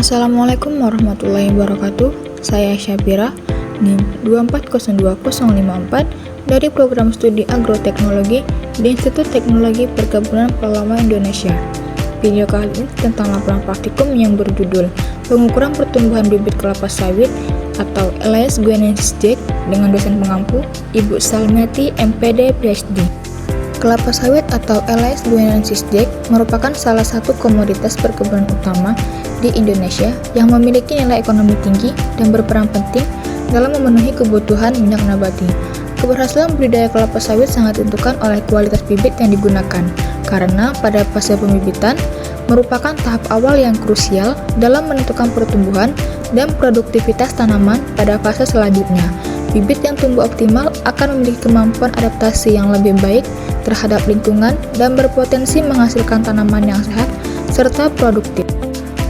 Assalamualaikum warahmatullahi wabarakatuh. Saya Syabira, NIM 2402054 dari Program Studi Agroteknologi di Institut Teknologi Perkebunan Perlama Indonesia. Video kali ini tentang laporan praktikum yang berjudul Pengukuran Pertumbuhan Bibit Kelapa Sawit atau Elaeis guineensis Jack dengan dosen pengampu Ibu Salmiati MPD PhD. Kelapa sawit atau Elaeis guineensis Jack merupakan salah satu komoditas perkebunan utama di Indonesia yang memiliki nilai ekonomi tinggi dan berperan penting dalam memenuhi kebutuhan minyak nabati. Keberhasilan budidaya kelapa sawit sangat ditentukan oleh kualitas bibit yang digunakan, karena pada fase pembibitan merupakan tahap awal yang krusial dalam menentukan pertumbuhan dan produktivitas tanaman pada fase selanjutnya. Bibit yang tumbuh optimal akan memiliki kemampuan adaptasi yang lebih baik terhadap lingkungan dan berpotensi menghasilkan tanaman yang sehat serta produktif.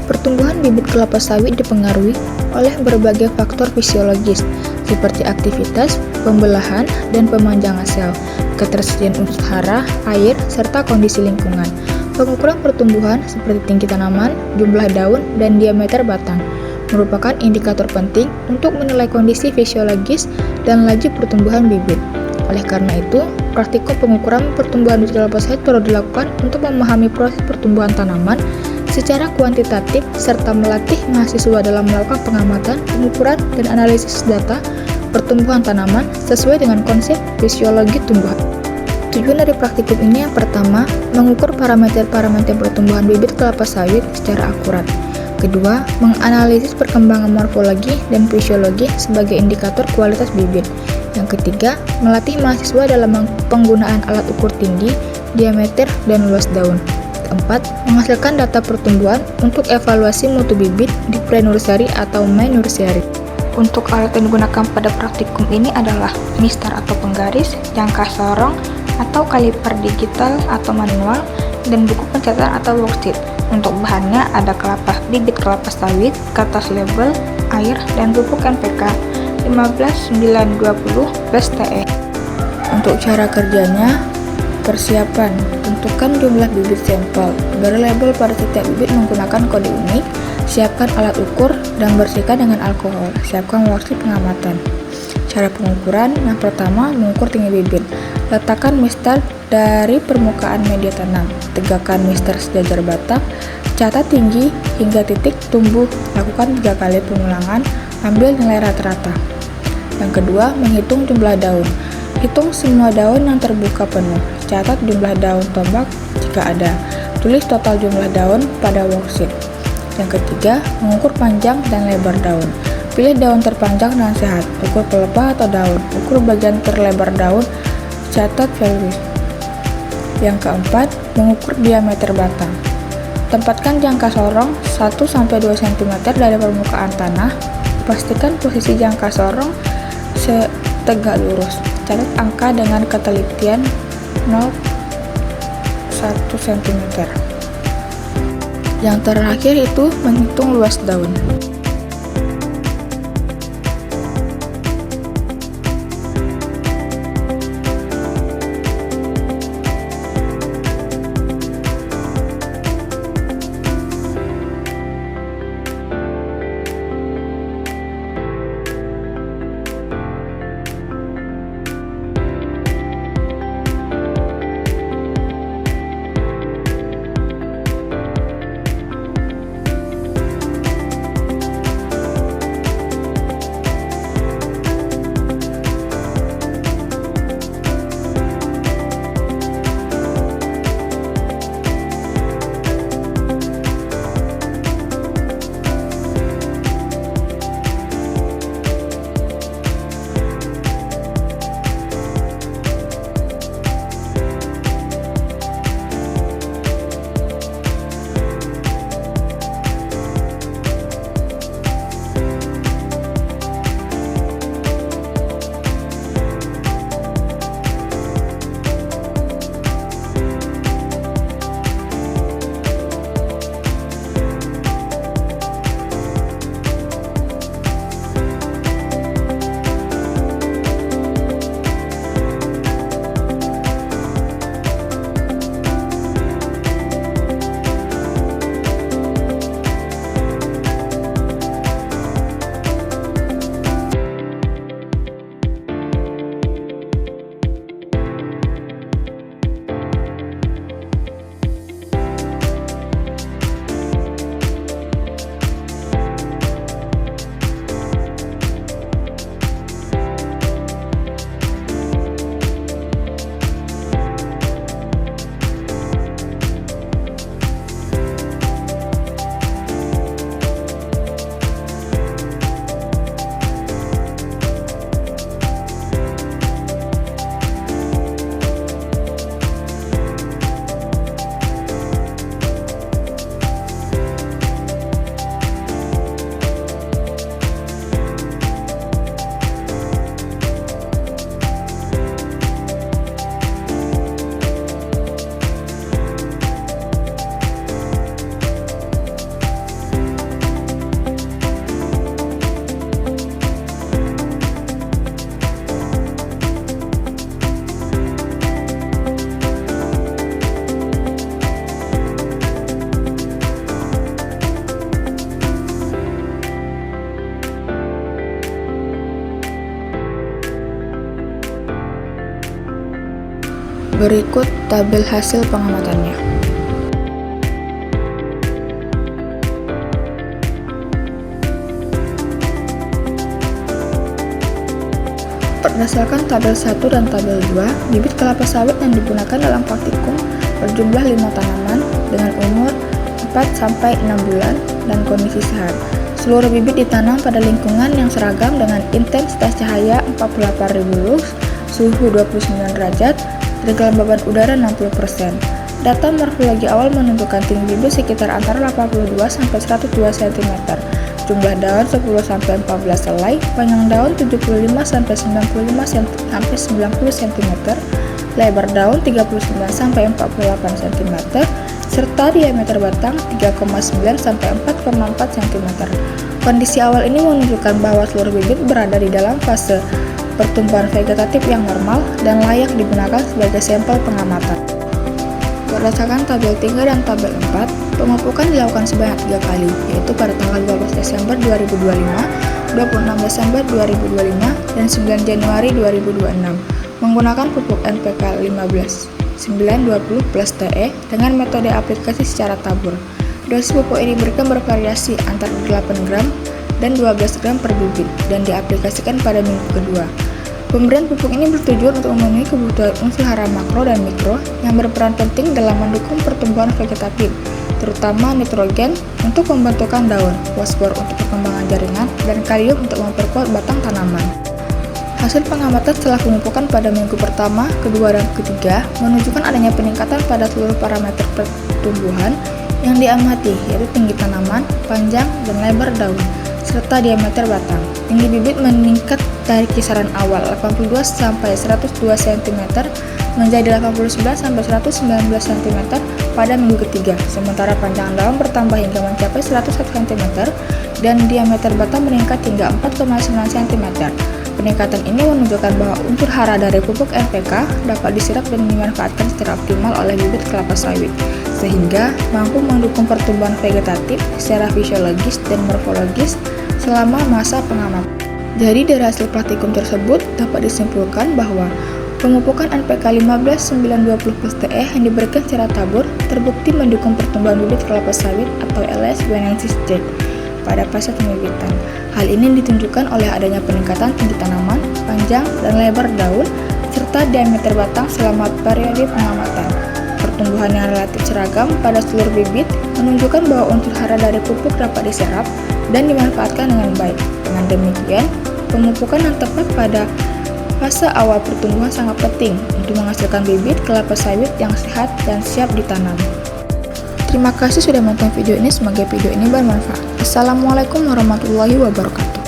Pertumbuhan bibit kelapa sawit dipengaruhi oleh berbagai faktor fisiologis seperti aktivitas, pembelahan, dan pemanjangan sel, ketersediaan unsur hara, air, serta kondisi lingkungan. Pengukuran pertumbuhan seperti tinggi tanaman, jumlah daun, dan diameter batang merupakan indikator penting untuk menilai kondisi fisiologis dan laju pertumbuhan bibit. Oleh karena itu, praktikum pengukuran pertumbuhan bibit kelapa sawit perlu dilakukan untuk memahami proses pertumbuhan tanaman secara kuantitatif serta melatih mahasiswa dalam melakukan pengamatan, pengukuran, dan analisis data pertumbuhan tanaman sesuai dengan konsep fisiologi tumbuhan. Tujuan dari praktikum ini yang pertama, mengukur parameter-parameter pertumbuhan bibit kelapa sawit secara akurat. Kedua, menganalisis perkembangan morfologi dan fisiologi sebagai indikator kualitas bibit. Yang ketiga, melatih mahasiswa dalam penggunaan alat ukur tinggi, diameter, dan luas daun. Keempat, menghasilkan data pertumbuhan untuk evaluasi mutu bibit di pre-nursery atau main-nursery. Untuk alat yang digunakan pada praktikum ini adalah mistar atau penggaris, jangka sorong, atau kaliper digital atau manual, dan buku pencatatan atau worksheet. Untuk bahannya ada bibit kelapa sawit, kertas label, air, dan pupuk NPK 15920+TE. Untuk cara kerjanya, persiapan, tentukan jumlah bibit sampel, beri label pada setiap bibit menggunakan kode unik, siapkan alat ukur, dan bersihkan dengan alkohol, siapkan worksheet pengamatan. Cara pengukuran, yang pertama, mengukur tinggi bibit. Letakkan mistar dari permukaan media tanam, tegakkan mistar sejajar batang, catat tinggi hingga titik tumbuh, lakukan 3 kali pengulangan, ambil nilai rata-rata. Yang kedua, menghitung jumlah daun. Hitung semua daun yang terbuka penuh, catat jumlah daun tombak jika ada, tulis total jumlah daun pada worksheet. Yang ketiga, mengukur panjang dan lebar daun. Pilih daun terpanjang dan sehat, ukur pelepah atau daun, ukur bagian terlebar daun, catat value. Yang keempat, mengukur diameter batang. Tempatkan jangka sorong 1-2 cm dari permukaan tanah. Pastikan posisi jangka sorong tegak lurus. Catat angka dengan ketelitian 0,1 cm. Yang terakhir itu menghitung luas daun. Berikut tabel hasil pengamatannya. Berdasarkan tabel 1 dan tabel 2, bibit kelapa sawit yang digunakan dalam praktikum berjumlah 5 tanaman dengan umur 4-6 bulan dan kondisi sehat. Seluruh bibit ditanam pada lingkungan yang seragam dengan intensitas cahaya 48.000 lux, suhu 29 derajat, dan kelembaban udara 60%. Data morfologi awal menunjukkan tinggi bibit sekitar antara 82-102 cm. Jumlah daun 10-14 helai, panjang daun 75-95 sampai 90 cm, lebar daun 39-48 cm, serta diameter batang 3,9 sampai 4,4 cm. Kondisi awal ini menunjukkan bahwa seluruh bibit berada di dalam fase pertumbuhan vegetatif yang normal dan layak digunakan sebagai sampel pengamatan. Berdasarkan tabel 3 dan tabel 4, pemupukan dilakukan sebanyak 3 kali, yaitu pada tanggal 12 Desember 2025, 26 Desember 2025, dan 9 Januari 2026, menggunakan pupuk NPK 15-9-20+TE dengan metode aplikasi secara tabur. Dosis pupuk ini diberikan bervariasi antara 8 gram dan 12 gram per bibit dan diaplikasikan pada minggu kedua. Pemberian pupuk ini bertujuan untuk memenuhi kebutuhan unsur hara makro dan mikro yang berperan penting dalam mendukung pertumbuhan vegetatif, terutama nitrogen untuk pembentukan daun, fosfor untuk perkembangan jaringan, dan kalium untuk memperkuat batang tanaman. Hasil pengamatan setelah pemupukan pada minggu pertama, kedua, dan ketiga menunjukkan adanya peningkatan pada seluruh parameter pertumbuhan yang diamati, yaitu tinggi tanaman, panjang dan lebar daun, serta diameter batang. Tinggi bibit meningkat dari kisaran awal 82-102 cm menjadi 89-119 cm pada minggu ketiga, sementara panjang daun bertambah hingga mencapai 101 cm dan diameter batang meningkat hingga 4,9 cm. Peningkatan ini menunjukkan bahwa unsur hara dari pupuk NPK dapat diserap dan dimanfaatkan secara optimal oleh bibit kelapa sawit, sehingga mampu mendukung pertumbuhan vegetatif secara fisiologis dan morfologis selama masa pengamatan. Jadi dari hasil praktikum tersebut dapat disimpulkan bahwa pemupukan NPK 15-9-20+TE yang diberikan secara tabur terbukti mendukung pertumbuhan bibit kelapa sawit atau LS Guinensis J pada fase pembibitan. Hal ini ditunjukkan oleh adanya peningkatan tinggi tanaman, panjang dan lebar daun, serta diameter batang selama periode pengamatan. Pertumbuhan yang relatif seragam pada seluruh bibit menunjukkan bahwa unsur hara dari pupuk dapat diserap dan dimanfaatkan dengan baik. Dengan demikian, pemupukan yang tepat pada fase awal pertumbuhan sangat penting untuk menghasilkan bibit kelapa sawit yang sehat dan siap ditanam. Terima kasih sudah menonton video ini, semoga video ini bermanfaat. Assalamualaikum warahmatullahi wabarakatuh.